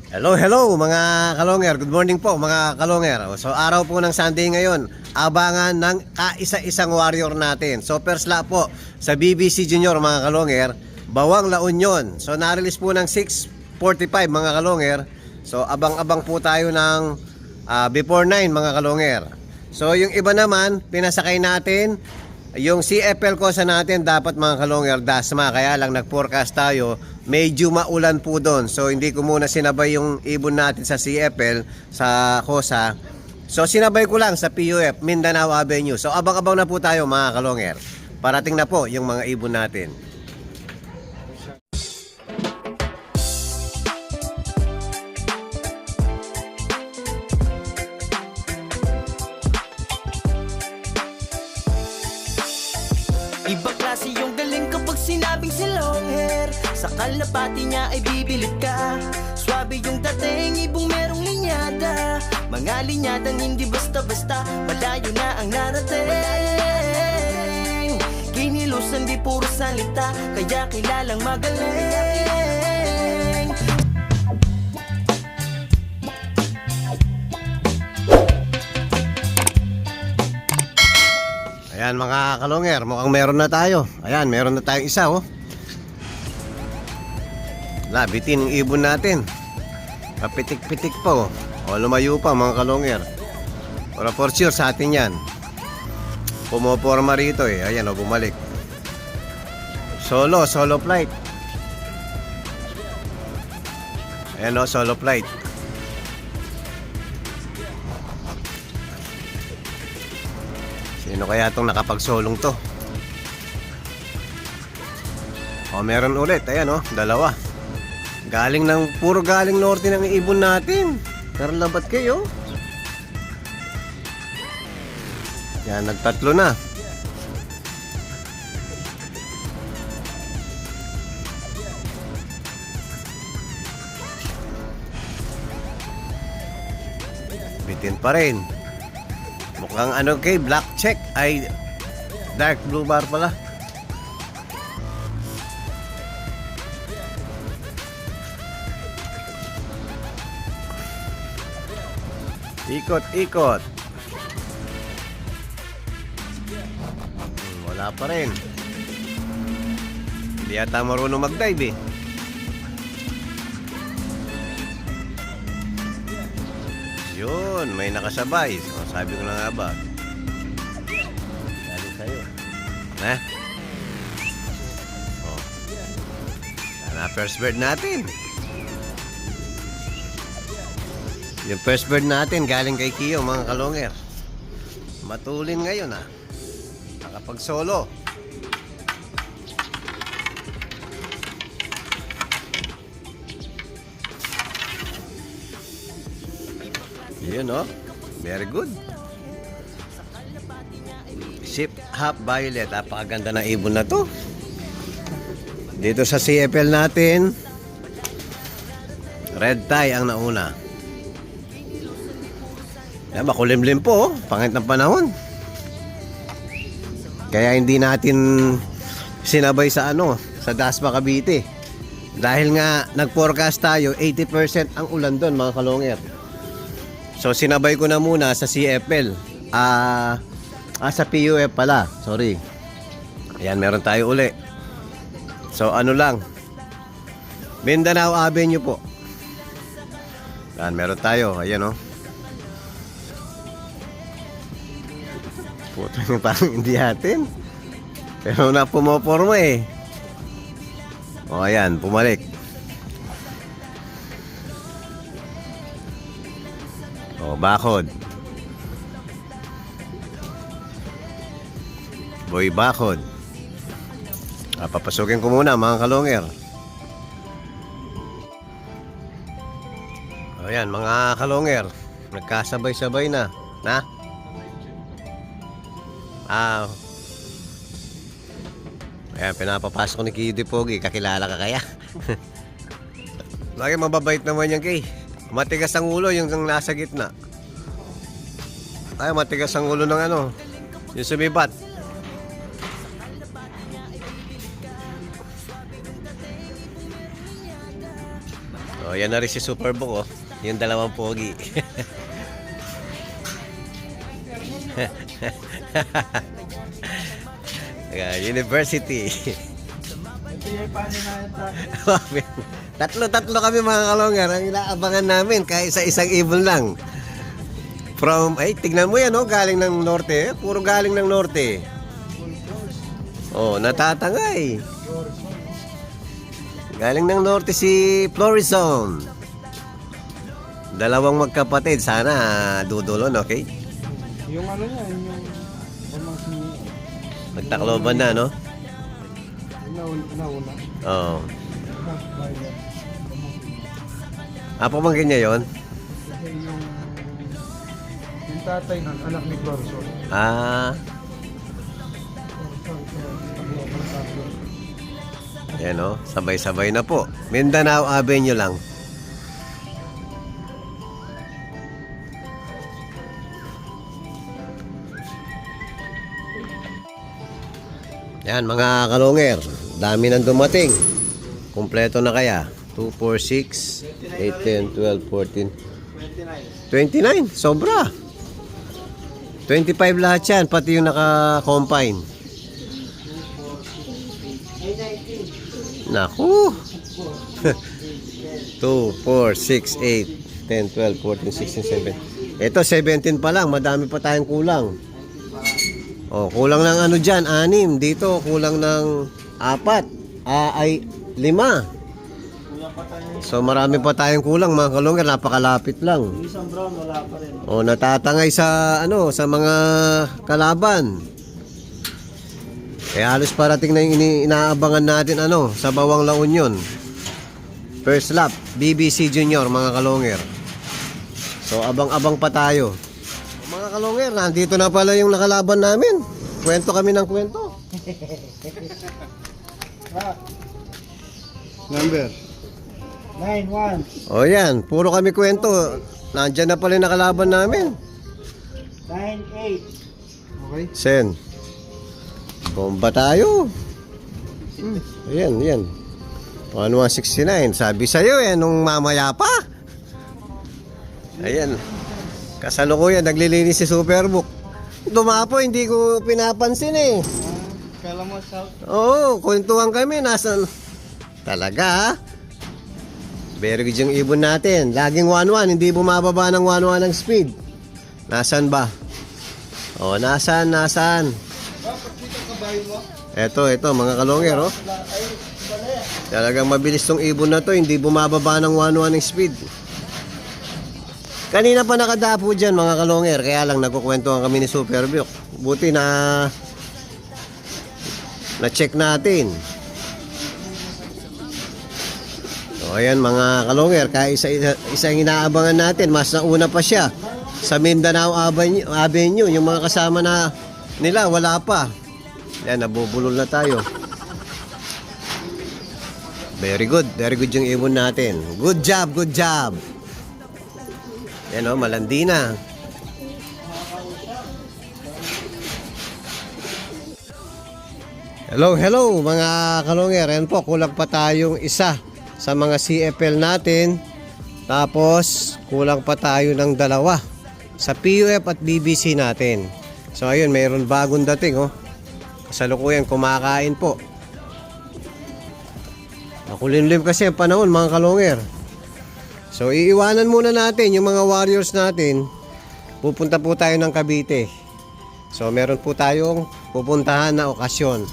Hello, hello mga kalonger. Good morning po mga kalonger. So araw po ng Sunday ngayon, abangan ng kaisa-isang warrior natin. So first lap po sa BBC Junior mga kalonger, Bawang La Union. So na-release po ng 6:45 mga kalonger. So abang-abang po tayo ng before 9 mga kalonger. So yung iba naman, pinasakay natin yung CFL Cosa natin dapat mga kalonger dasma, kaya lang nag-forecast tayo medyo maulan po doon, so hindi ko muna sinabay yung ibon natin sa CFL sa Cosa, so sinabay ko lang sa PUF Mindanao Avenue. So abang-abang na po tayo mga kalonger, parating na po yung mga ibon natin. Ibang klase yung galing kapag sinabing si long hair. Sa kalapati niya ay bibilid ka. Swabe yung dating, ibong merong linyada. Mga linyadang hindi basta-basta, malayo na ang narating. Kinilusan di puro salita, kaya kilalang magaling. Ayan mga kalonger, mukhang meron na tayo. Ayan, meron na tayong isa oh. Labitin ang ibon natin. Kapitik-pitik po. O lumayo pa mga kalonger. Para for sure sa atin yan. Pumoporma rito eh. Ayan o, bumalik. Solo flight. Ayan o, solo flight. Sino kaya itong nakapagsolong to? O meron ulit. Ayan o, dalawa. Puro galing norte ng ibon natin. Karlabat kayo. Yan, nagtatlo na. Bitin pa rin. Mukhang ano kay black check ay dark blue bar pala. Ikot. Wala pa rin. Hindi yata marunong mag-dive eh. Yun, may nakasabay. So, sabi ko na nga ba. Galing sa'yo. Ha? Oh. Sana first bird natin. Yung first bird natin galing kay Kiyo mga kalonger. Matulin ngayon ah. Nakapag solo. Yun oh. Very good. Ship Half Violet. Napakaganda ng ibon na to. Dito sa CFL natin, red tie ang nauna. Yan, makulimlim po, pangit ng panahon. Kaya hindi natin sinabay sa sa Dasma Cavite. Dahil nga nag-forecast tayo, 80% ang ulan doon mga kalonger. So sinabay ko na muna sa CFL. Sa PUF pala, sorry. Ayan, meron tayo uli. So ano lang, Mindanao Avenue po. Ayan, meron tayo, ayan oh. Putang parang hindi atin. Pero na pumoporma eh. O ayan, pumalik. O, bakod. Boy bakod. Papasukin ko muna mga kalonger. O ayan mga kalonger, nagkasabay-sabay na. Ayan, pinapapasok ko ni Kiyo Pogi. Kakilala ka kaya? Lagi mababait naman yan kay. Matigas ang ulo yung nasa gitna. Ay, matigas ang ulo ng yung sumibat. O yan na rin si Superbook, oh. Yung dalawang pogi. University. Tatlo kami mga kalongger. Ang inaabangan namin kahit sa isang ibon lang. Tignan mo yan, oh, galing ng norte. Puro galing ng norte. Oh, natatangay. Galing ng norte si Florizon. Dalawang magkapatid. Sana dudulon, okay? Yung ano niya, yung Nagtakloban na, no? nauna. Oo. Pamangkin niya yun? Kasi yung tatay ng anak ni Florson. Yan, oh. Sabay-sabay na po. Mindanao Avenue lang. Yan mga kalongger, dami nang dumating. Kumpleto na kaya? 2, 4, 6, 8, 10, 12, 14 29, sobra. 25 lahat yan, pati yung naka-combine. Naku. 2, 4, 6, 8, 10, 12, 14, 16, 17. Ito 17 pa lang, madami pa tayong kulang. Oh, kulang ng ano dyan, 6. Dito, kulang ng 4. Ay, 5. So, marami pa tayong kulang, mga kalongger. Napakalapit lang. Isang brown, wala pa rin. Oh, natatangay sa, sa mga kalaban. Kaya halos parating na yung inaabangan natin, sa Bawang La Union. First lap, BBC Junior, mga kalongger. So, abang-abang pa tayo. Mga kalongger, nandito na pala yung nakalaban namin. Kwento kami ng kwento. Number 91. O yan, puro kami kwento. Nandyan na pala yung nakalaban namin. 98. Okay. Sen. Bomba tayo. Ayan, yan. 1169. Sabi sa'yo nung mamaya pa. Ayan. Kasalukuyan, naglilinis si Superbook. Dumapo, hindi ko pinapansin eh. Kala mo south. Oo, kwentuhan kami. Nasaan? Talaga ha? Very good yung ibon natin. Laging 1-1, hindi bumababa ng 1-1 ang speed. Nasaan ba? O, nasaan? Bakit dito kabayo mo? Ito, mga kalongger, oh. Talagang mabilis tong ibon na to, hindi bumababa ng 1-1 ang speed. Kanina pa nakadapo dyan mga kalongger, kaya lang nagkukwentuhan kami ni Superbook. Buti na check natin. So ayan mga kalongger, kaya isang inaabangan natin, mas nauna pa siya sa Mindanao Avenue. Yung mga kasama na nila wala pa. Yan, nabubulol na tayo. Very good yung ibon natin. Good job. Yan o, malandi na. Hello mga kalongger. Yan po, kulang pa tayong isa sa mga CFL natin. Tapos, kulang pa tayo ng 2 sa PUF at BBC natin. So ayun, mayroon bagong dating oh. Kasalukuyan, kumakain po. Makulimlim kasi ang panahon mga kalongger. So iiwanan muna natin yung mga warriors natin. Pupunta po tayo ng Cavite. So meron po tayong pupuntahan na okasyon.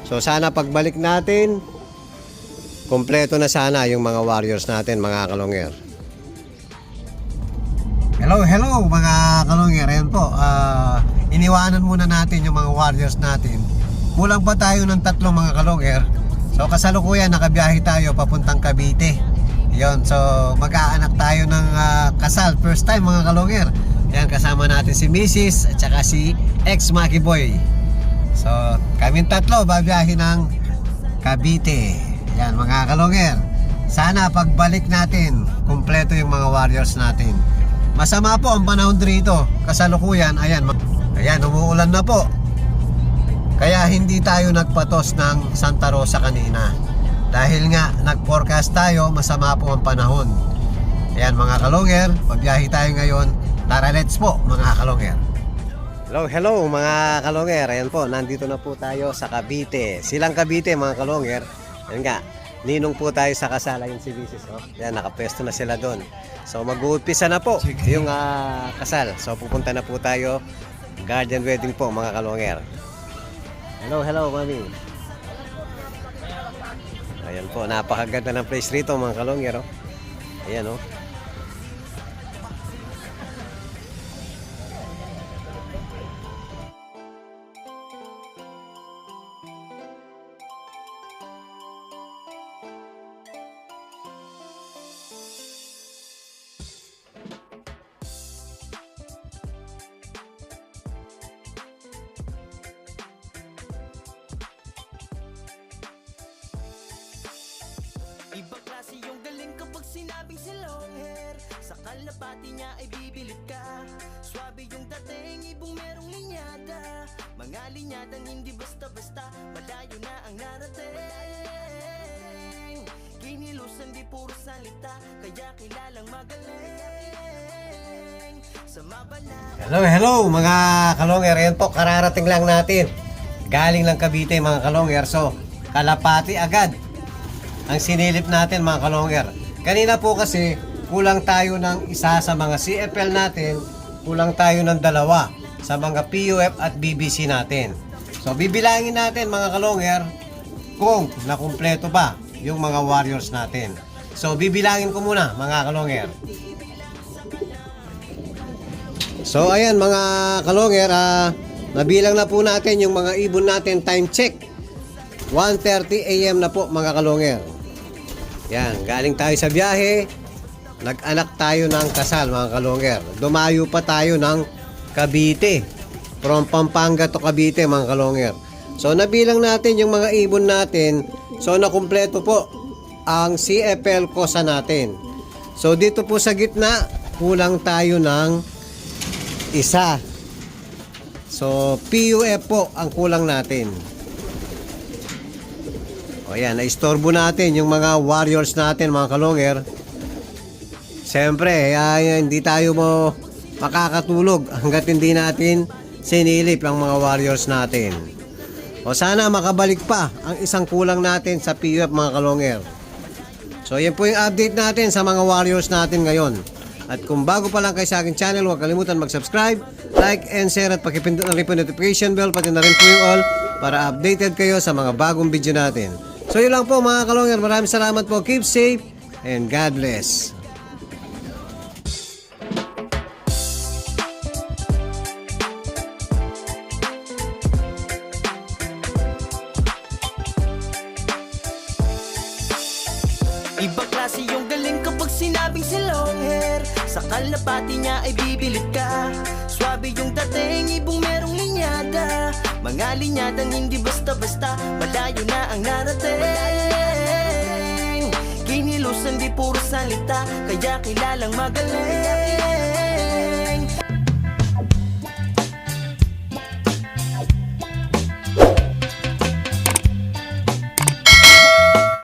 So sana pagbalik natin, kompleto na sana yung mga warriors natin mga kalongger. Hello mga kalongger. Ayan po, iniwanan muna natin yung mga warriors natin. Kulang pa tayo ng 3 mga kalongger. So kasalukuyan nakabiyahe tayo papuntang Cavite. Yon, so mag-aanak tayo ng kasal. First time mga kalongger. Yan, kasama natin si Mrs. at saka si ex-Maki Boy. So kaming 3 babiyahe ng Cavite. Yan mga kalongger. Sana pagbalik natin, kumpleto yung mga warriors natin. Masama po ang panahon dito. Kasalukuyan, ayan, umuulan na po. Kaya hindi tayo nagpatos ng Santa Rosa kanina. Dahil nga nag-forecast tayo, masama po ang panahon. Ayan mga kalonger, pagbiyahe tayo ngayon. Tara, let's po mga kalonger. Hello mga kalonger. Ayan po, nandito na po tayo sa Cavite. Silang Cavite mga kalonger. Ayan nga, ninong po tayo sa kasala yung si Bisis. Oh. Ayan, nakapwesto na sila doon. So mag-uumpisa na po yung kasal. So pupunta na po tayo. Guardian wedding po mga kalonger. Hello mami. Ayan po, napakaganda ng place rito mga kalonger. Oh. Ayan oh. Ibang klase yung galing kapag sinabing si long hair. Sa kalapati niya ay bibilid ka. Swabe yung dating, ibong merong linyada. Mga linyadang hindi basta-basta, malayo na ang narating. Kinilusan di puro salita, kaya kilalang magaling. Sa mabala. Hello mga kalonger. Ayan po, kararating lang natin. Galing ng Cavite mga kalonger. So, kalapati agad ang sinilip natin mga kalonger. Kanina po kasi kulang tayo ng isa sa mga CFL natin, kulang tayo ng dalawa sa mga PUF at BBC natin. So bibilangin natin mga kalonger kung nakumpleto ba yung mga warriors natin. So bibilangin ko muna mga kalonger. So ayan mga kalonger, nabilang na po natin yung mga ibon natin. Time check 1:30 AM na po mga kalonger. Yan, galing tayo sa biyahe, nag-anak tayo ng kasal mga kalonger. Dumayo pa tayo ng Cavite, from Pampanga to Cavite mga kalonger. So nabilang natin yung mga ibon natin. So nakumpleto po ang CFL kosa natin. So dito po sa gitna, kulang tayo ng isa. So PUF po ang kulang natin. O yan, naistorbo natin yung mga warriors natin mga kalonger. Siyempre, hindi tayo mo makakatulog hanggat hindi natin sinilip ang mga warriors natin. O sana makabalik pa ang isang kulang natin sa PUF mga kalonger. So yan po yung update natin sa mga warriors natin ngayon. At kung bago pa lang kayo sa aking channel, huwag kalimutan mag-subscribe, like and share at pakipindot na rin po notification bell, pati na rin po yung all para updated kayo sa mga bagong video natin. So yun lang po mga kalonger, maraming salamat po, keep safe and God bless. Ibang klase yung galing kapag sinabing si long hair. Sa kalapati niya ay bibilid ka. Swabe yung dating, ibong merong linyada. Mga linyadang hindi basta-basta, malayo na ang narating. Kinilusan di puro salita, kaya kilalang magaling.